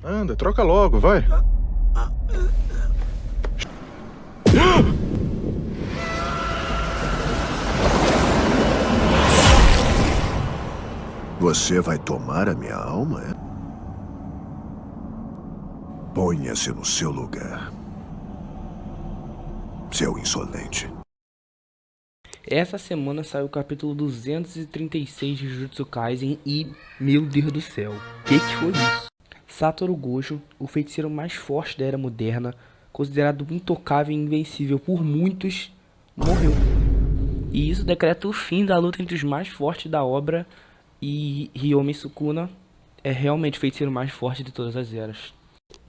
Anda, troca logo, vai. Você vai tomar a minha alma, é? Ponha-se no seu lugar, seu insolente. Essa semana saiu o capítulo 236 de Jujutsu Kaisen e, meu Deus do céu, o que foi isso? Satoru Gojo, o feiticeiro mais forte da Era Moderna, considerado intocável e invencível por muitos, morreu. E isso decreta o fim da luta entre os mais fortes da obra, e Hyomi Sukuna é realmente o feiticeiro mais forte de todas as eras.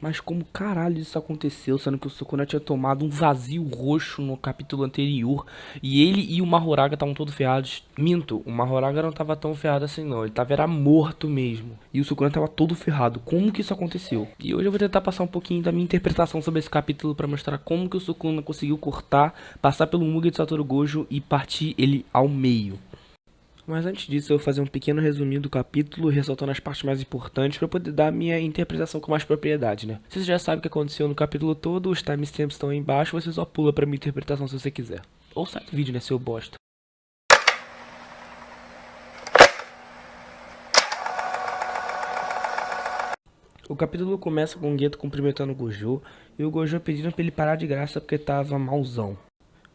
Mas como caralho isso aconteceu, sendo que o Sukuna tinha tomado um vazio roxo no capítulo anterior e ele e o Mahoraga estavam todos ferrados? Minto, o Mahoraga não tava tão ferrado assim não, ele era morto mesmo. E o Sukuna tava todo ferrado. Como que isso aconteceu? E hoje eu vou tentar passar um pouquinho da minha interpretação sobre esse capítulo para mostrar como que o Sukuna conseguiu cortar, passar pelo Mugen de Satoru Gojo e partir ele ao meio. Mas antes disso, eu vou fazer um pequeno resuminho do capítulo, ressaltando as partes mais importantes para poder dar a minha interpretação com mais propriedade, né? Você já sabe o que aconteceu no capítulo todo, os timestamps estão aí embaixo, você só pula pra minha interpretação se você quiser. Ou sai do vídeo, né, seu bosta. O capítulo começa com o Geto cumprimentando o Gojo, e o Gojo pedindo pra ele parar de graça porque tava malzão.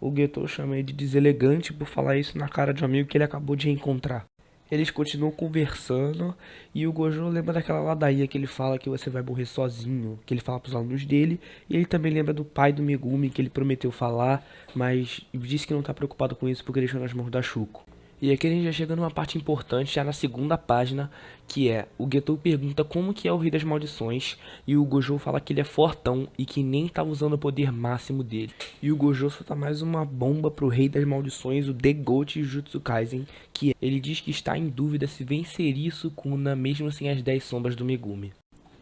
O Geto chama ele de deselegante por falar isso na cara de um amigo que ele acabou de reencontrar. Eles continuam conversando e o Gojo lembra daquela ladainha que ele fala que você vai morrer sozinho, que ele fala pros alunos dele, e ele também lembra do pai do Megumi que ele prometeu falar, mas disse que não tá preocupado com isso porque deixou nas mãos da Shuko. E aqui a gente já chega numa parte importante, já na segunda página, que é, o Getou pergunta como que é o Rei das Maldições, e o Gojo fala que ele é fortão e que nem tá usando o poder máximo dele. E o Gojo solta mais uma bomba pro Rei das Maldições, o The Goat Jujutsu Kaisen, que ele diz que está em dúvida se venceria Sukuna mesmo sem as 10 sombras do Megumi.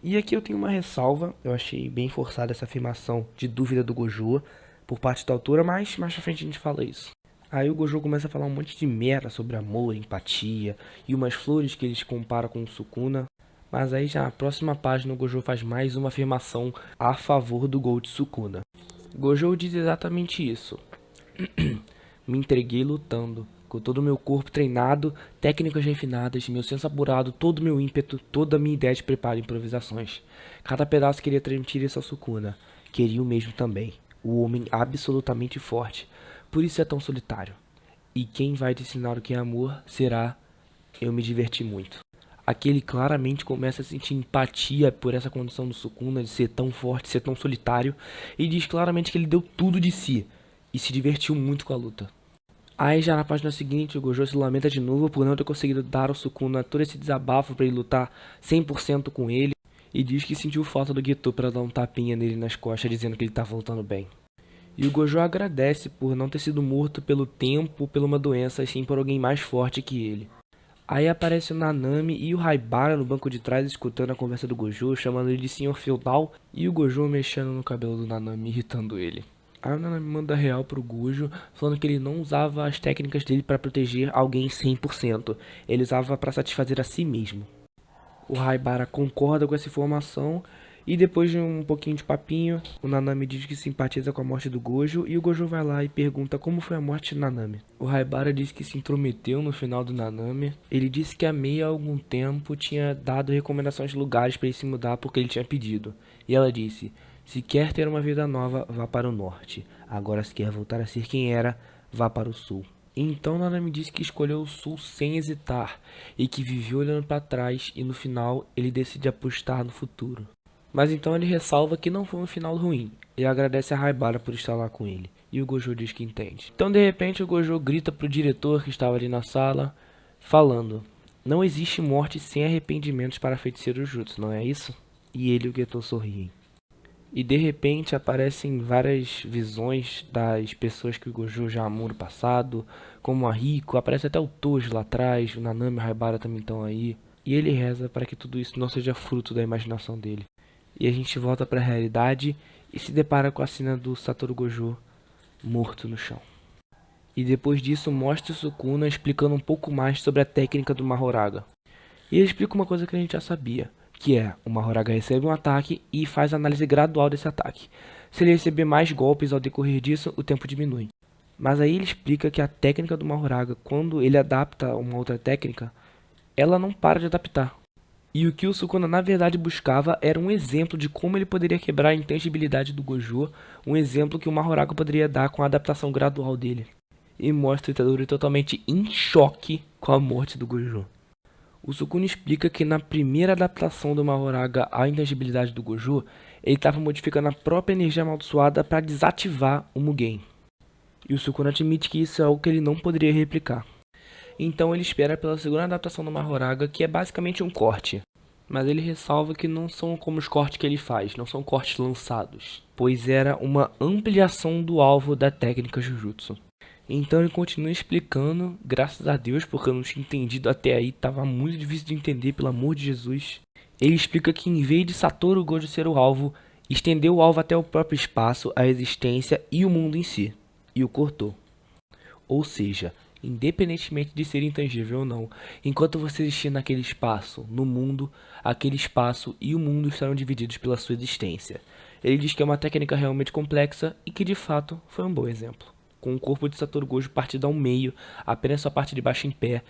E aqui eu tenho uma ressalva, eu achei bem forçada essa afirmação de dúvida do Gojo por parte da autora, mas mais pra frente a gente fala isso. Aí o Gojo começa a falar um monte de merda sobre amor, empatia e umas flores que eles comparam com o Sukuna. Mas aí já na próxima página o Gojo faz mais uma afirmação a favor do Gold Sukuna. Gojo diz exatamente isso. Me entreguei lutando, com todo o meu corpo treinado, técnicas refinadas, meu senso apurado, todo o meu ímpeto, toda a minha ideia de preparo e improvisações. Cada pedaço queria transmitir isso ao Sukuna. Queria o mesmo também. O homem absolutamente forte. Por isso é tão solitário. E quem vai te ensinar o que é amor será eu me diverti muito. Aqui ele claramente começa a sentir empatia por essa condição do Sukuna de ser tão forte, ser tão solitário, e diz claramente que ele deu tudo de si e se divertiu muito com a luta. Aí já na página seguinte o Gojo se lamenta de novo por não ter conseguido dar ao Sukuna todo esse desabafo para ele lutar 100% com ele, e diz que sentiu falta do Getou para dar um tapinha nele nas costas dizendo que ele estava lutando bem. E o Gojo agradece por não ter sido morto pelo tempo ou por uma doença, e sim por alguém mais forte que ele. Aí aparece o Nanami e o Haibara no banco de trás escutando a conversa do Gojo, chamando ele de Senhor Feudal, e o Gojo mexendo no cabelo do Nanami, irritando ele. Aí o Nanami manda real pro Gojo, falando que ele não usava as técnicas dele para proteger alguém 100%, ele usava para satisfazer a si mesmo. O Haibara concorda com essa informação, e depois de um pouquinho de papinho, o Nanami diz que simpatiza com a morte do Gojo, e o Gojo vai lá e pergunta como foi a morte do Nanami. O Haibara diz que se intrometeu no final do Nanami. Ele disse que a Mei há algum tempo tinha dado recomendações de lugares para ele se mudar porque ele tinha pedido. E ela disse, se quer ter uma vida nova, vá para o norte. Agora se quer voltar a ser quem era, vá para o sul. Então Nanami disse que escolheu o sul sem hesitar, e que viveu olhando para trás, e no final ele decide apostar no futuro. Mas então ele ressalva que não foi um final ruim, e agradece a Haibara por estar lá com ele, e o Gojo diz que entende. Então de repente o Gojo grita pro diretor que estava ali na sala, falando, não existe morte sem arrependimentos para feiticeiros jutsu, não é isso? E ele e o Getou sorriem. E de repente aparecem várias visões das pessoas que o Gojo já amou no passado, como a Riko, aparece até o Toji lá atrás, o Nanami e o Haibara também estão aí. E ele reza para que tudo isso não seja fruto da imaginação dele. E a gente volta para a realidade e se depara com a cena do Satoru Gojo morto no chão. E depois disso mostra o Sukuna explicando um pouco mais sobre a técnica do Mahoraga. E ele explica uma coisa que a gente já sabia, que é o Mahoraga recebe um ataque e faz análise gradual desse ataque. Se ele receber mais golpes ao decorrer disso, o tempo diminui. Mas aí ele explica que a técnica do Mahoraga, quando ele adapta uma outra técnica, ela não para de adaptar. E o que o Sukuna na verdade buscava era um exemplo de como ele poderia quebrar a intangibilidade do Gojo, um exemplo que o Mahoraga poderia dar com a adaptação gradual dele. E mostra o Itadori totalmente em choque com a morte do Gojo. O Sukuna explica que na primeira adaptação do Mahoraga à intangibilidade do Gojo, ele estava modificando a própria energia amaldiçoada para desativar o Mugen. E o Sukuna admite que isso é algo que ele não poderia replicar. Então ele espera pela segunda adaptação do Mahoraga, que é basicamente um corte. Mas ele ressalva que não são como os cortes que ele faz, não são cortes lançados, pois era uma ampliação do alvo da técnica Jujutsu. Então ele continua explicando, graças a Deus, porque eu não tinha entendido até aí, estava muito difícil de entender, pelo amor de Jesus. Ele explica que em vez de Satoru Gojo ser o alvo, estendeu o alvo até o próprio espaço, a existência e o mundo em si, e o cortou. Ou seja, independentemente de ser intangível ou não, enquanto você existir naquele espaço, no mundo, aquele espaço e o mundo estarão divididos pela sua existência. Ele diz que é uma técnica realmente complexa e que de fato foi um bom exemplo, com o corpo de Satoru Gojo partido ao meio, apenas sua parte de baixo em pé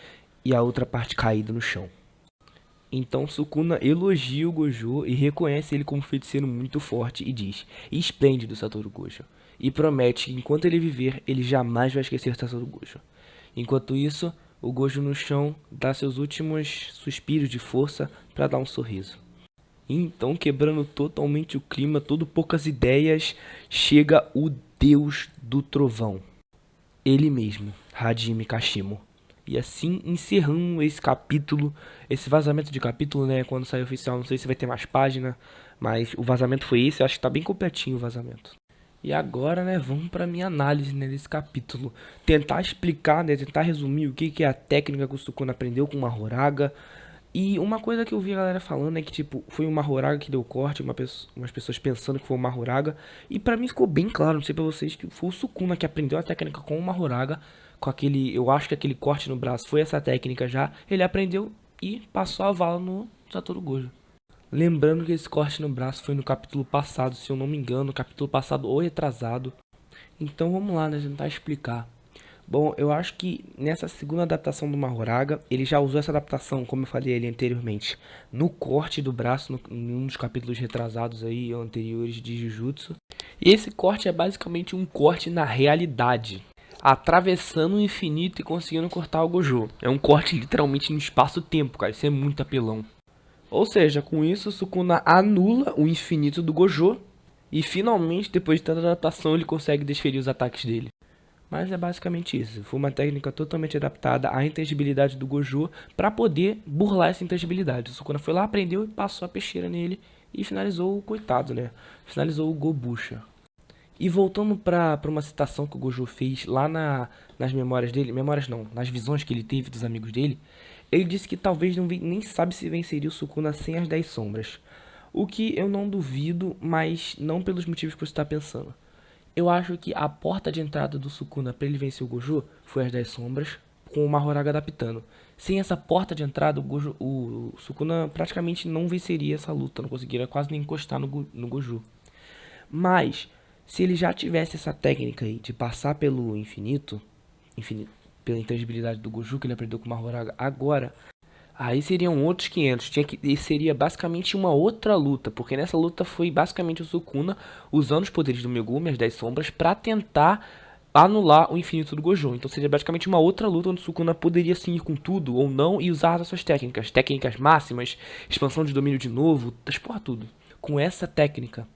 e a outra parte caída no chão. Então Sukuna elogia o Gojo e reconhece ele como feiticeiro muito forte e diz: esplêndido Satoru Gojo, e promete que enquanto ele viver, ele jamais vai esquecer Satoru Gojo. Enquanto isso, o Gojo no chão dá seus últimos suspiros de força para dar um sorriso. Então, quebrando totalmente o clima, todo poucas ideias, chega o Deus do Trovão. Ele mesmo, Hajime Kashimo. E assim encerramos esse capítulo, esse vazamento de capítulo, né? Quando sair oficial, não sei se vai ter mais página, mas o vazamento foi esse, eu acho que tá bem completinho o vazamento. E agora, né, vamos para minha análise, né, desse capítulo. Tentar explicar, né, tentar resumir o que é a técnica que o Sukuna aprendeu com o Mahoraga. E uma coisa que eu vi a galera falando é que, tipo, foi o Mahoraga que deu corte, umas pessoas pensando que foi o Mahoraga. E pra mim ficou bem claro, não sei pra vocês, que foi o Sukuna que aprendeu a técnica com o Mahoraga. Com aquele, eu acho que aquele corte no braço foi essa técnica já. Ele aprendeu e passou a vala no Satoru Gojo. Lembrando que esse corte no braço foi no capítulo passado, se eu não me engano, no capítulo passado ou retrasado. Então vamos lá, né, tentar explicar. Bom, eu acho que nessa segunda adaptação do Mahoraga, ele já usou essa adaptação, como eu falei ali anteriormente, no corte do braço, em um dos capítulos retrasados aí, anteriores de Jujutsu. E esse corte é basicamente um corte na realidade, atravessando o infinito e conseguindo cortar o Gojo. É um corte literalmente no espaço-tempo, cara, isso é muito apelão. Ou seja, com isso, Sukuna anula o infinito do Gojo e finalmente, depois de tanta adaptação, ele consegue desferir os ataques dele. Mas é basicamente isso. Foi uma técnica totalmente adaptada à intangibilidade do Gojo para poder burlar essa intangibilidade. O Sukuna foi lá, aprendeu e passou a peixeira nele e finalizou o coitado, né? Finalizou o Gobusha. E voltando para uma citação que o Gojo fez lá nas memórias dele, memórias não, nas visões que ele teve dos amigos dele, ele disse que talvez nem sabe se venceria o Sukuna sem as 10 sombras. O que eu não duvido, mas não pelos motivos que você está pensando. Eu acho que a porta de entrada do Sukuna para ele vencer o Gojo foi as 10 sombras, com o Mahoraga adaptando. Sem essa porta de entrada, o Sukuna praticamente não venceria essa luta, não conseguiria quase nem encostar no Gojo. Mas, se ele já tivesse essa técnica aí de passar pelo infinito, pela intangibilidade do Gojo que ele aprendeu com o Mahoraga agora, aí seriam outros 500, e seria basicamente uma outra luta, porque nessa luta foi basicamente o Sukuna usando os poderes do Megumi, as 10 sombras, para tentar anular o infinito do Gojo. Então seria basicamente uma outra luta onde o Sukuna poderia sim ir com tudo ou não e usar as suas técnicas máximas, expansão de domínio de novo, das porra tudo. Com essa técnica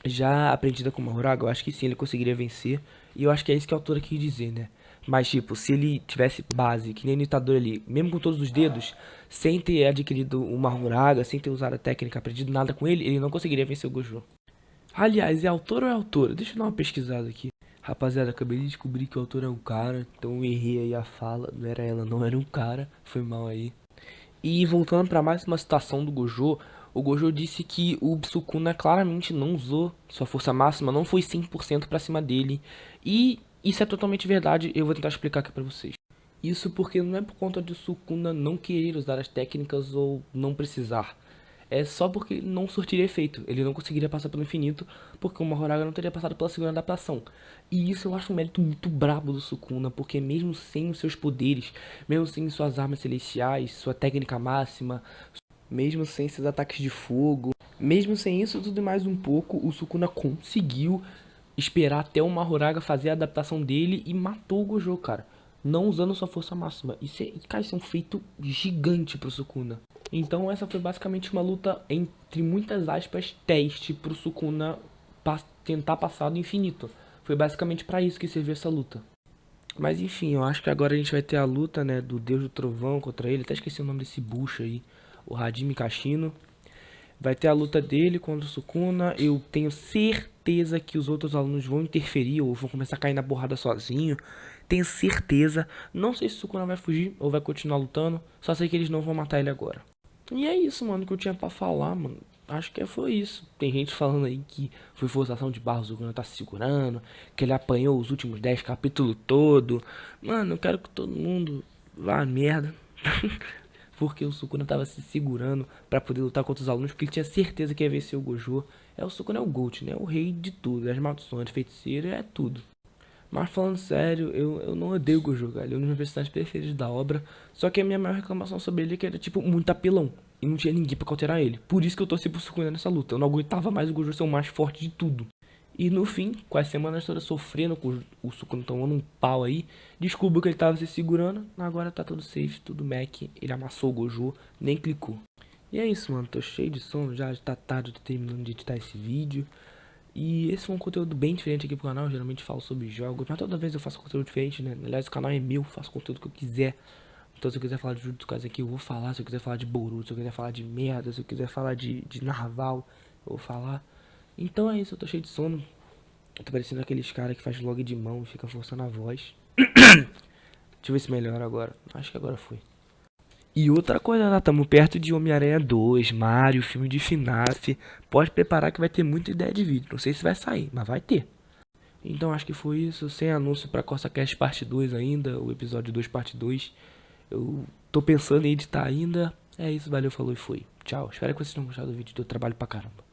já aprendida com o Mahoraga, eu acho que sim, ele conseguiria vencer, e eu acho que é isso que a autora quis dizer, né? Mas, tipo, se ele tivesse base, que nem no Itadori ali, mesmo com todos os dedos, sem ter adquirido o Mahoraga, sem ter usado a técnica, aprendido nada com ele não conseguiria vencer o Gojo. Aliás, é autor ou é autora? Deixa eu dar uma pesquisada aqui. Rapaziada, acabei de descobrir que o autor é um cara, então eu errei aí a fala. Não era ela, não era um cara. Foi mal aí. E voltando pra mais uma citação do Gojo, o Gojo disse que o Sukuna claramente não usou sua força máxima, não foi 100% pra cima dele. E isso é totalmente verdade, eu vou tentar explicar aqui pra vocês. Isso porque não é por conta de Sukuna não querer usar as técnicas ou não precisar. é só porque não surtiria efeito. Ele não conseguiria passar pelo infinito, porque o Mahoraga não teria passado pela segunda adaptação. E isso eu acho um mérito muito brabo do Sukuna, porque mesmo sem os seus poderes, mesmo sem suas armas celestiais, sua técnica máxima, mesmo sem seus ataques de fogo, mesmo sem isso tudo e mais um pouco, o Sukuna conseguiu esperar até o Mahoraga fazer a adaptação dele e matou o Gojo, cara. Não usando sua força máxima. Cara, isso é um feito gigante pro Sukuna. Então essa foi basicamente uma luta, entre muitas aspas, teste pro Sukuna tentar passar do infinito. Foi basicamente pra isso que serviu essa luta. Mas enfim, eu acho que agora a gente vai ter a luta, né, do Deus do Trovão contra ele. Até esqueci o nome desse bucho aí, o Hajime Kashino. Vai ter a luta dele contra o Sukuna. Eu tenho certeza que os outros alunos vão interferir ou vão começar a cair na borrada sozinho. Tenho certeza. Não sei se o Sukuna vai fugir ou vai continuar lutando. Só sei que eles não vão matar ele agora. E é isso, mano, que eu tinha pra falar, mano. Acho que foi isso. Tem gente falando aí que foi forçação de barra, o Sukuna tá se segurando, que ele apanhou os últimos 10 capítulos todo. Mano, eu quero que todo mundo vá à merda. Porque o Sukuna tava se segurando pra poder lutar contra os alunos, porque ele tinha certeza que ia vencer o Gojo. O Sukuna é o GOAT, né? O rei de tudo, as maldições, feiticeiro, é tudo. Mas falando sério, eu não odeio o Gojo, cara. Ele é um dos meus personagens preferidos da obra. Só que a minha maior reclamação sobre ele é que ele era, tipo, muito apelão. E não tinha ninguém pra counterar ele. Por isso que eu torci pro Sukuna nessa luta. Eu não aguentava mais o Gojo ser o mais forte de tudo. E no fim, com as semanas todas sofrendo, com o Sukuna tomando um pau aí, descobriu que ele tava se segurando. Agora tá tudo safe, tudo Mac. Ele amassou o Gojo, nem clicou. E é isso, mano. Tô cheio de sono já, tá tarde, tô terminando de editar esse vídeo. E esse foi um conteúdo bem diferente aqui pro canal. Eu geralmente falo sobre jogos, mas toda vez eu faço conteúdo diferente, né? Aliás, o canal é meu, faço conteúdo que eu quiser. Então se eu quiser falar de Jujutsu Kaisen aqui, eu vou falar. Se eu quiser falar de Boruto, se eu quiser falar de merda, se eu quiser falar de Narval, eu vou falar. Então é isso, eu tô cheio de sono. Eu tô parecendo aqueles caras que faz vlog de mão e fica forçando a voz. Deixa eu ver se melhora agora. Acho que agora foi. E outra coisa, né? Tamo perto de Homem-Aranha 2, Mario, filme de FNAF. Pode preparar que vai ter muita ideia de vídeo. Não sei se vai sair, mas vai ter. Então acho que foi isso. Sem anúncio pra CostaCast parte 2 ainda. O episódio 2 parte 2. Eu tô pensando em editar ainda. É isso, valeu, falou e foi. Tchau. Espero que vocês tenham gostado do vídeo. Deu trabalho pra caramba.